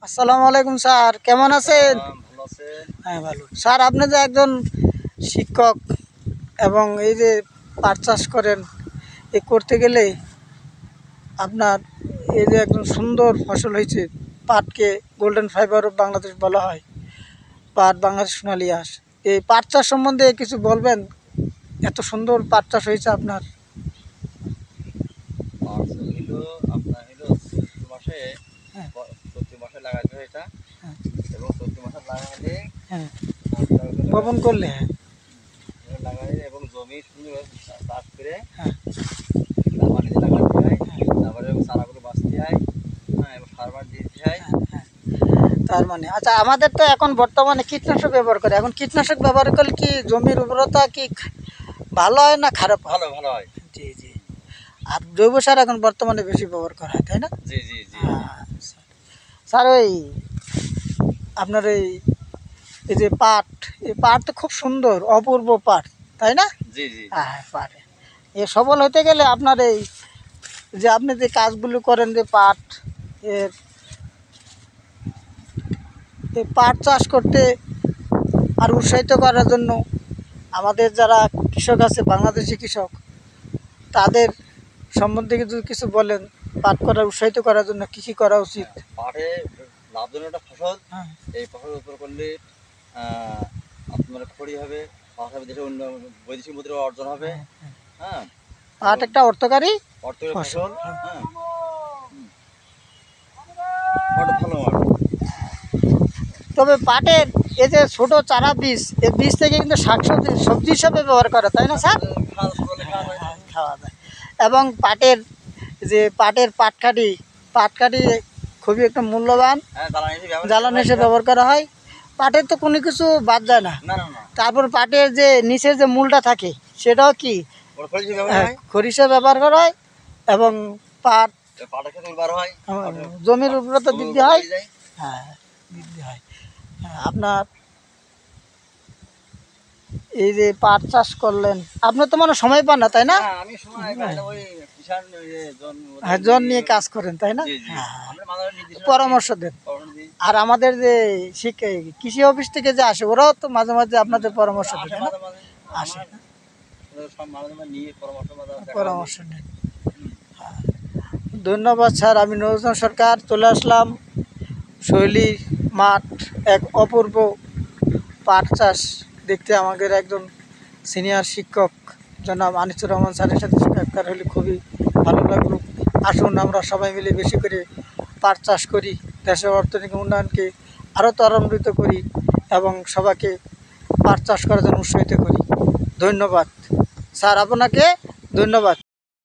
আসসালামু আলাইকুম স্যার, কেমন আছেন? ভালো আছেন? হ্যাঁ ভালো স্যার। আপনি যে একজন শিক্ষক এবং এই যে পাট চাষ করেন, এ করতে গেলে আপনার এই যে একদম সুন্দর ফসল হয়েছে, পাটকে গোল্ডেন ফাইবার অফ বাংলাদেশ বলা হয়, পাট বাংলাদেশ সোনালী আঁশ। এই পাট চাষ সম্বন্ধে কিছু বলবেন? এত সুন্দর পাট চাষ হয়েছে আপনার। মাছ হইলো আপনার হইলো চৈত্র মাসে, হ্যাঁ চৈত্র মাসে লাগাতে হয় এটা। হ্যাঁ এবং চৈত্র মাসে লাগাইলে হ্যাঁ আপনার হলো বপন করলে। হ্যাঁ লাগাইলে এবং জমি সুন্দর চাষ করে হ্যাঁ তারপর নিজে লাগাতে হয়। তারপরে চারাগুলো বাঁচতে হয়, হ্যাঁ, এবং সারবার দিতে হয়। হ্যাঁ। তার মানে আচ্ছা, আমাদের তো এখন বর্তমানে কীটনাশক ব্যবহার করে। এখন কীটনাশক ব্যবহার করলে কি জমির উর্বরতা কি ভালো হয় না খারাপ হয়? ভালো ভালো হয়। জি জি। আর জৈব সার এখন বর্তমানে বেশি ব্যবহার করা হয়, তাই না? জি জি জি। হ্যাঁ স্যার, ওই আপনার এই যে পাট, এই পাট তো খুব সুন্দর অপূর্ব পাট, তাই না? জি জি। হ্যাঁ হ্যাঁ, পাট এ সফল হতে গেলে আপনার এই যে আপনি যে কাজগুলো করেন, যে পাট এর এই পাট চাষ করতে আর উৎসাহিত করার জন্য আমাদের যারা কৃষক আছে, বাংলাদেশি কৃষক, তাদের সম্বন্ধে যদি কিছু বলেন, পাট করার উৎসাহিত করার জন্য কী কী করা উচিত? পাটে লাভজনক একটা ফসল। হ্যাঁ এই ফসল উৎপন্ন করলে আপনার খড়ি হবে, পাশাপাশি দেশের বৈদেশিক মুদ্রা অর্জন হবে। হ্যাঁ। হ্যাঁ, পাট একটা অর্থকারী অর্থকরী ফসল। ফসল। হ্যাঁ, ওটা ভালো মাঠ। তবে পাটের এই যে ছোট চারা বীজ, এই বীজ থেকে কিন্তু শাকসবজি সবজি হিসাবে ব্যবহার করে, তাই না স্যার? খাওয়া যায়। এবং পাটের যে পাটকাঠি, পাটকাঠি খুবই একটা মূল্যবান হ্যাঁ, জ্বালানি হিসেবে ব্যবহার করা হয়। পাটের তো কোনো কিছু বাদ যায় না। না না না, তারপর পাটের যে নিচের যে মূলটা থাকে, সেটাও কি ওটা খড়ি হিসেবে ব্যবহার হয়। খড়ি হিসেবে ব্যবহার করা হয়। এবং পাট পাটের ক্ষেত্রে উর্বর হয়, জমির উর্বরতা জমির বৃদ্ধি উর্বরতা হয়। বেড়ে যায়। হ্যাঁ বৃদ্ধি হয়। হ্যাঁ, আপনার এই যে পাট চাষ করলেন, আপনার তো মানে সময় পান না, তাই না? হ্যাঁ, আমি সময় পাই না, ওই কিষাণ ওই যে হ্যাঁ, জন নিয়ে কাজ করেন, তাই না? জি জি। হ্যাঁ, আমরা মাঝে মাঝে নির্দেশনা পরামর্শ দেন। দিই। আর আমাদের যে কৃষি অফিস থেকে যে আসে, ওরাও তো মাঝে মাঝে আপনাদের পরামর্শ দেন, আসে তাই না? মাঝে মাঝে, আসে, আমার সব মাঝে মাঝে নিয়ে পরামর্শ পরামর্শ নেন। হ্যাঁ। ধন্যবাদ স্যার। আমি নজরুল সরকার চলে আসলাম শৈলী মাঠ, এক অপূর্ব পাট চাষ দেখতে। আমাদের একজন সিনিয়র শিক্ষক জনাব আনিসুর রহমান স্যারের সাথে সাক্ষাৎকার হলে খুবই ভালো লাগলো। আসুন আমরা সবাই মিলে বেশি করে পাট চাষ করি, দেশের অর্থনৈতিক উন্নয়নকে আরও ত্বরান্বিত করি এবং সবাইকে পাট চাষ করার জন্য উৎসাহিত করি। ধন্যবাদ স্যার, আপনাকে ধন্যবাদ।